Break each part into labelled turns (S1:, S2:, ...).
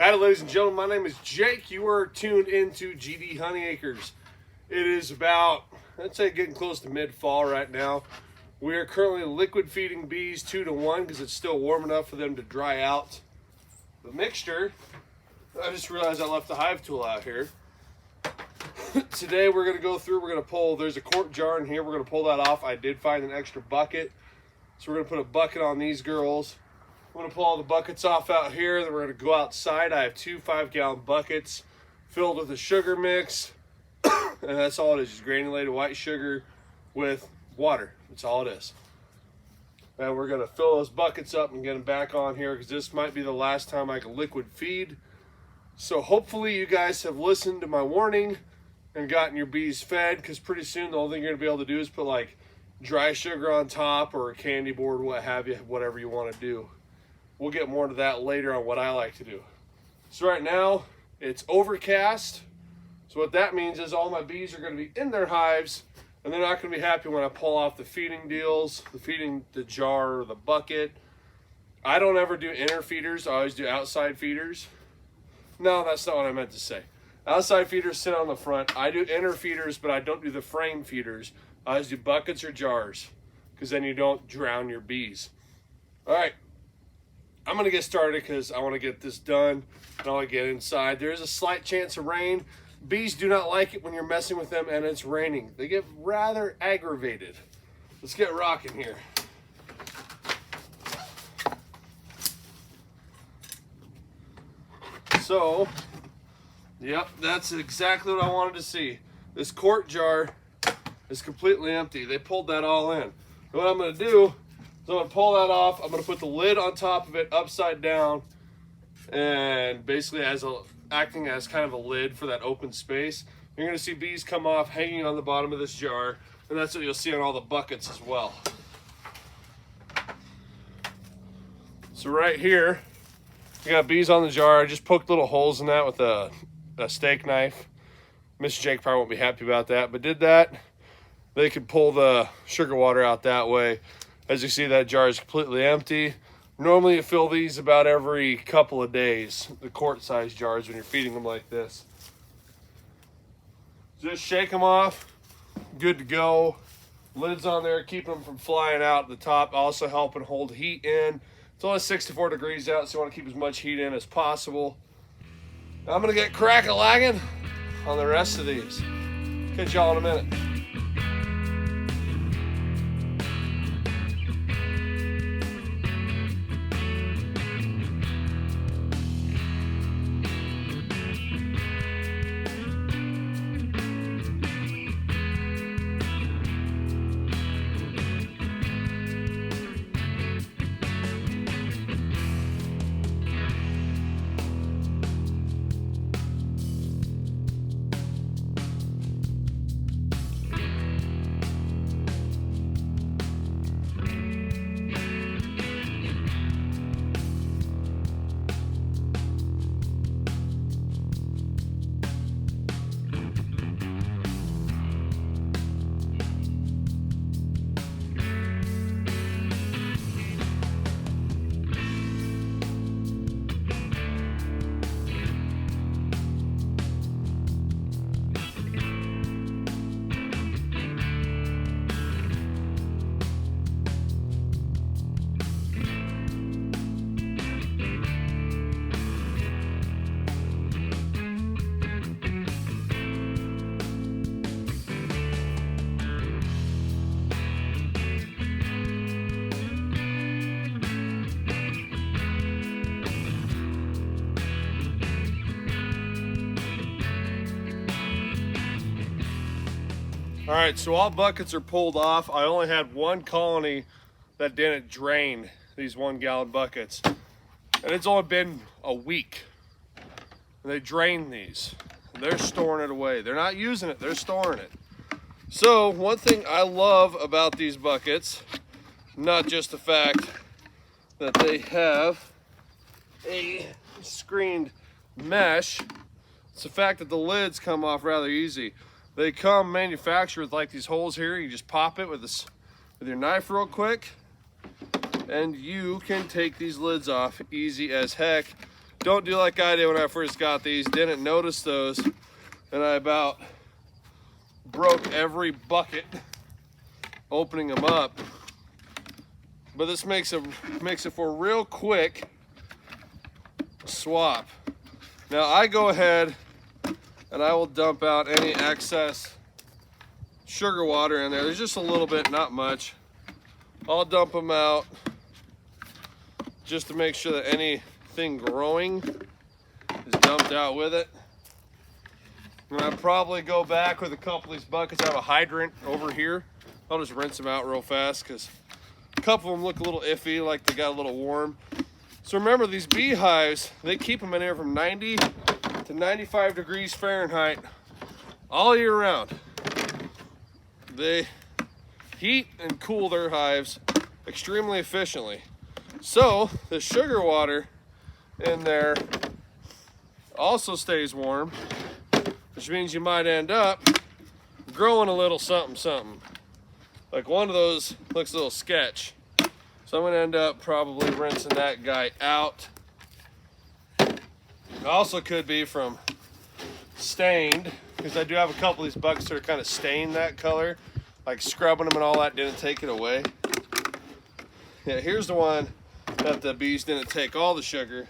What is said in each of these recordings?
S1: Howdy, ladies and gentlemen. My name is Jake. You are tuned into GD Honey Acres. It is about, I'd say, getting close to mid-fall right now. We are currently liquid feeding bees 2 to 1 because it's still warm enough for them to dry out the mixture. I just realized I left the hive tool out here. Today we're going to go through, we're going to pull, there's a quart jar in here, we're going to pull that off. I did find an extra bucket, so we're going to put a bucket on these girls. I'm going to pull all the buckets off out here, then we're going to go outside. I have 2 5-gallon buckets filled with a sugar mix, and that's all it is, just granulated white sugar with water. That's all it is. And we're going to fill those buckets up and get them back on here because this might be the last time I can liquid feed. So hopefully you guys have listened to my warning and gotten your bees fed, because pretty soon the only thing you're going to be able to do is put like dry sugar on top or a candy board, what have you, whatever you want to do. We'll get more into that later on what I like to do. So right now it's overcast. So what that means is all my bees are going to be in their hives, and they're not going to be happy when I pull off the feeding deals, the jar or the bucket. I don't ever do inner feeders. I always do outside feeders. No, that's not what I meant to say. Outside feeders sit on the front. I do inner feeders, but I don't do the frame feeders. I always do buckets or jars, because then you don't drown your bees. All right. I'm going to get started because I want to get this done and I want to get inside. There is a slight chance of rain. Bees do not like it when you're messing with them and it's raining. They get rather aggravated. Let's get rocking here. So, yep, that's exactly what I wanted to see. This quart jar is completely empty. They pulled that all in. What I'm going to do, so I'm going to pull that off. I'm going to put the lid on top of it upside down, and basically acting as kind of a lid for that open space. You're going to see bees come off hanging on the bottom of this jar, and that's what you'll see on all the buckets as well. So right here, you got bees on the jar. I just poked little holes in that with a steak knife. Mr. Jake probably won't be happy about that, but did that. They could pull the sugar water out that way. As you see, that jar is completely empty. Normally you fill these about every couple of days, the quart-sized jars, when you're feeding them like this. Just shake them off, good to go. Lids on there, keeping them from flying out the top, also helping hold heat in. It's only 64 degrees out, so you want to keep as much heat in as possible. I'm going to get crack-a-lagging on the rest of these. Catch y'all in a minute. All right, so all buckets are pulled off. I only had one colony that didn't drain these 1-gallon buckets. And it's only been a week. And they drained these. They're storing it away. They're not using it, they're storing it. So one thing I love about these buckets, not just the fact that they have a screened mesh, it's the fact that the lids come off rather easy. They come manufactured with like these holes here. You just pop it with your knife real quick, and you can take these lids off easy as heck. Don't do like I did when I first got these. Didn't notice those, and I about broke every bucket opening them up. But this makes it for a real quick swap. Now I go ahead and I will dump out any excess sugar water in there. There's just a little bit, not much. I'll dump them out just to make sure that anything growing is dumped out with it. And I'll probably go back with a couple of these buckets. I have a hydrant over here. I'll just rinse them out real fast because a couple of them look a little iffy, like they got a little warm. So remember, these beehives, they keep them in here from 90 to 95 degrees Fahrenheit all year round. They heat and cool their hives extremely efficiently. So the sugar water in there also stays warm, which means you might end up growing a little something something. Like one of those looks a little sketch. So I'm gonna end up probably rinsing that guy out. It also could be from stained, because I do have a couple of these buckets that are kind of stained that color. Like scrubbing them and all that didn't take it away. Yeah, here's the one that the bees didn't take all the sugar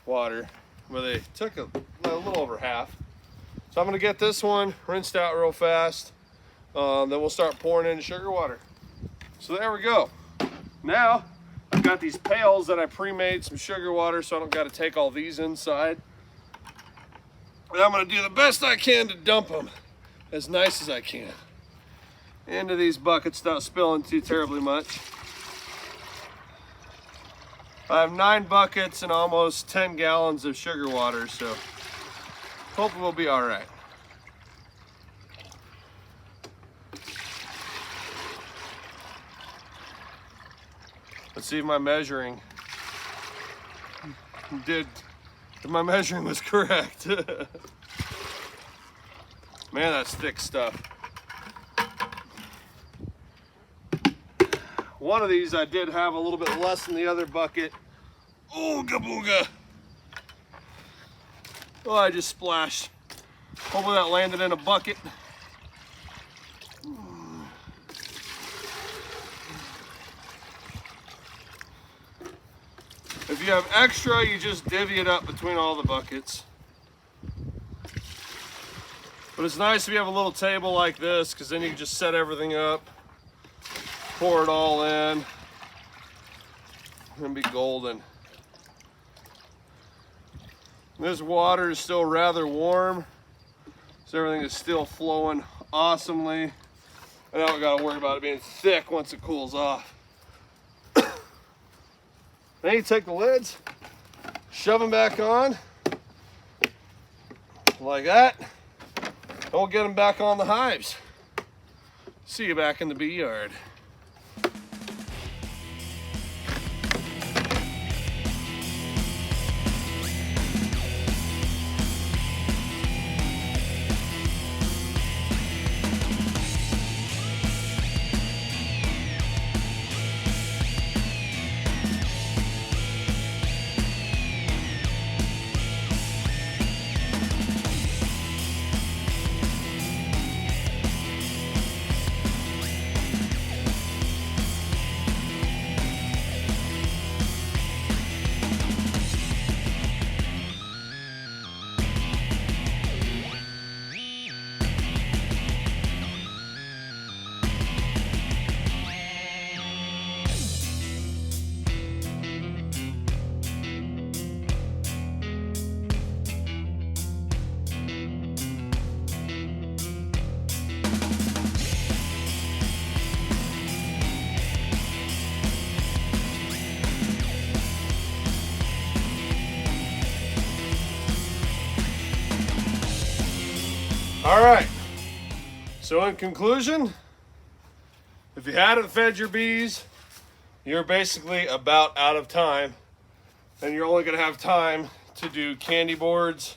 S1: water, but they took a little over half. So I'm gonna get this one rinsed out real fast. Then we'll start pouring in sugar water. So there we go. Now I've got these pails that I pre-made some sugar water, so I don't got to take all these inside. And I'm gonna do the best I can to dump them as nice as I can into these buckets without spilling too terribly much. I have 9 buckets and almost 10 gallons of sugar water, so hopefully we'll be all right. Let's see if my measuring my measuring was correct. Man, that's thick stuff. One of these I did have a little bit less than the other bucket. Ooga booga. Oh, I just splashed. Hopefully that landed in a bucket. If you have extra, you just divvy it up between all the buckets. But it's nice if you have a little table like this, because then you can just set everything up, pour it all in, and be golden. This water is still rather warm, so everything is still flowing awesomely. And I don't gotta worry about it being thick once it cools off. Then you take the lids, shove them back on, like that, and we'll get them back on the hives. See you back in the bee yard. All right, so in conclusion, if you hadn't fed your bees, you're basically about out of time, and you're only gonna have time to do candy boards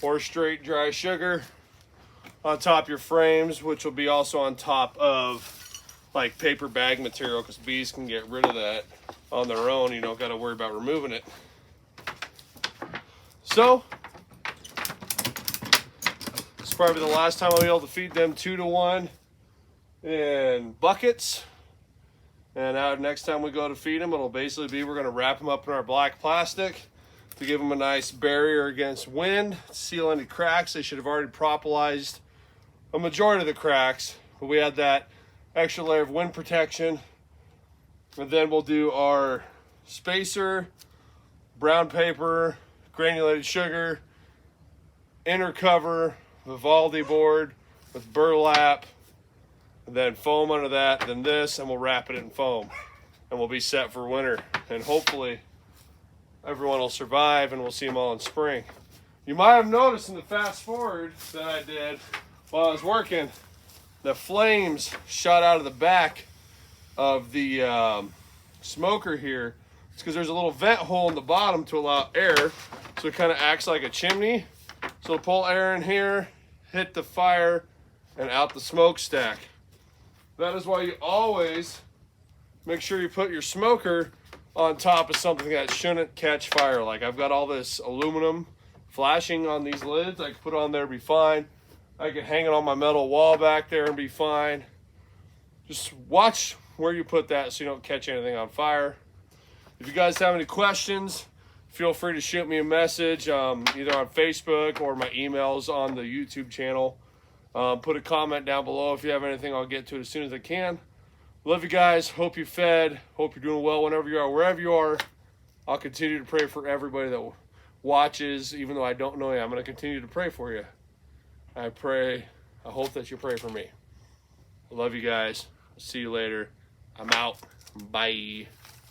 S1: or straight dry sugar on top of your frames, which will be also on top of like paper bag material, because bees can get rid of that on their own. You don't gotta worry about removing it. So it's probably the last time I'll be able to feed them 2 to 1 in buckets. And now next time we go to feed them, it'll basically be we're going to wrap them up in our black plastic to give them a nice barrier against wind, seal any cracks. They should have already propolized a majority of the cracks, but we had that extra layer of wind protection. And then we'll do our spacer, brown paper, granulated sugar, inner cover, Vivaldi board with burlap, and then foam under that, then this, and we'll wrap it in foam. And we'll be set for winter. And hopefully everyone will survive and we'll see them all in spring. You might have noticed in the fast forward that I did while I was working, the flames shot out of the back of the smoker here. It's because there's a little vent hole in the bottom to allow air, so it kind of acts like a chimney. So it'll pull air in here, hit the fire, and out the smokestack. That is why you always make sure you put your smoker on top of something that shouldn't catch fire. Like I've got all this aluminum flashing on these lids. I can put it on there and be fine. I can hang it on my metal wall back there and be fine. Just watch where you put that so you don't catch anything on fire. If you guys have any questions, feel free to shoot me a message either on Facebook or my emails on the YouTube channel. Put a comment down below if you have anything. I'll get to it as soon as I can. Love you guys. Hope you fed. Hope you're doing well whenever you are, wherever you are. I'll continue to pray for everybody that watches, even though I don't know you. I'm going to continue to pray for you. I hope that you pray for me. I love you guys. I'll see you later. I'm out. Bye.